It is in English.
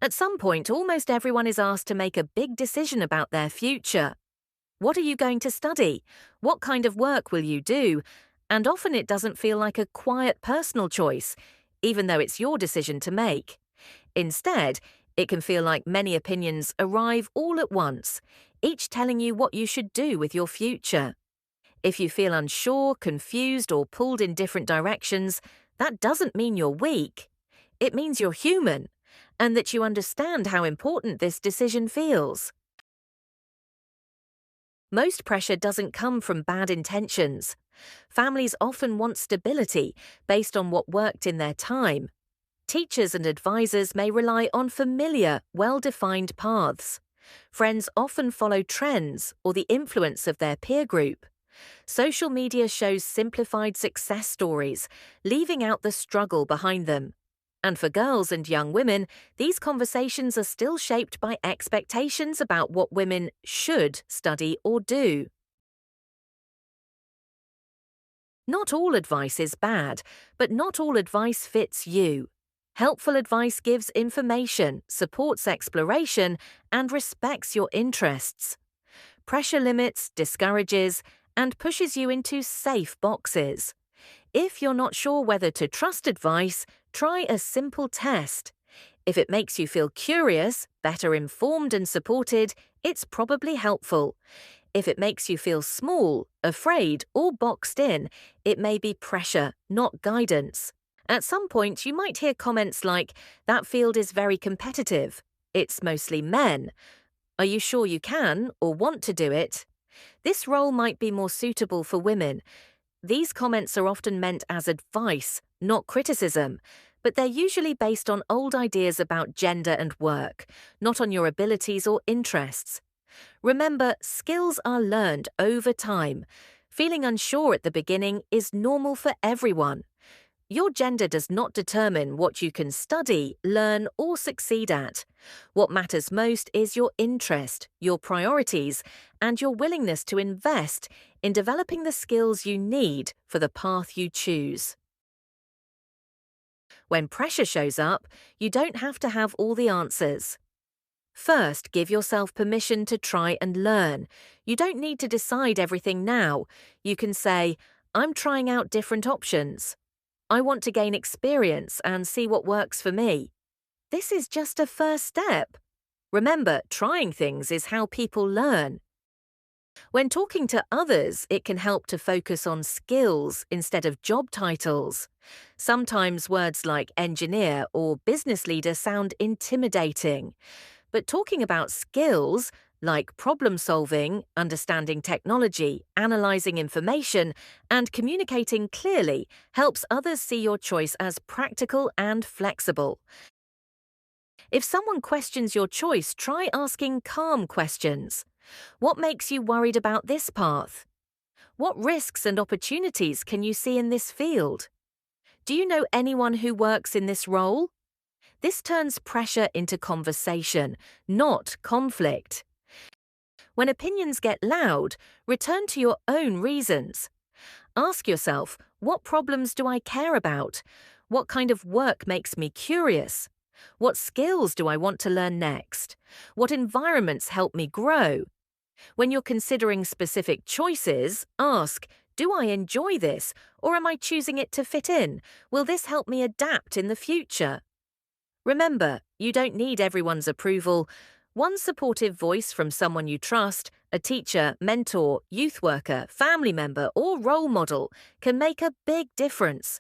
At some point, almost everyone is asked to make a big decision about their future. What are you going to study? What kind of work will you do? And often it doesn't feel like a quiet personal choice, even though it's your decision to make. Instead, it can feel like many opinions arrive all at once, each telling you what you should do with your future. If you feel unsure, confused, or pulled in different directions, that doesn't mean you're weak. It means you're human, and that you understand how important this decision feels. Most pressure doesn't come from bad intentions. Families often want stability based on what worked in their time. Teachers and advisors may rely on familiar, well-defined paths. Friends often follow trends or the influence of their peer group. Social media shows simplified success stories, leaving out the struggle behind them. And for girls and young women, these conversations are still shaped by expectations about what women should study or do. Not all advice is bad, but not all advice fits you. Helpful advice gives information, supports exploration, and respects your interests. Pressure limits, discourages, and pushes you into safe boxes. If you're not sure whether to trust advice, try a simple test. If it makes you feel curious, better informed and supported, it's probably helpful. If it makes you feel small, afraid, or boxed in, it may be pressure, not guidance. At some point, you might hear comments like, "That field is very competitive. It's mostly men. Are you sure you can or want to do it?" This role might be more suitable for women. These comments are often meant as advice, not criticism, but they're usually based on old ideas about gender and work, not on your abilities or interests. Remember, skills are learned over time. Feeling unsure at the beginning is normal for everyone. Your gender does not determine what you can study, learn, or succeed at. What matters most is your interest, your priorities, and your willingness to invest in developing the skills you need for the path you choose. When pressure shows up, you don't have to have all the answers. First, give yourself permission to try and learn. You don't need to decide everything now. You can say, "I'm trying out different options. I want to gain experience and see what works for me." This is just a first step. Remember, trying things is how people learn. When talking to others, it can help to focus on skills instead of job titles. Sometimes words like engineer or business leader sound intimidating. But talking about skills, like problem solving, understanding technology, analyzing information, and communicating clearly, helps others see your choice as practical and flexible. If someone questions your choice, try asking calm questions. What makes you worried about this path? What risks and opportunities can you see in this field? Do you know anyone who works in this role? This turns pressure into conversation, not conflict. When opinions get loud, return to your own reasons. Ask yourself, what problems do I care about? What kind of work makes me curious? What skills do I want to learn next? What environments help me grow? When you're considering specific choices, ask, do I enjoy this, or am I choosing it to fit in? Will this help me adapt in the future? Remember, you don't need everyone's approval. One supportive voice from someone you trust, a teacher, mentor, youth worker, family member, or role model, can make a big difference.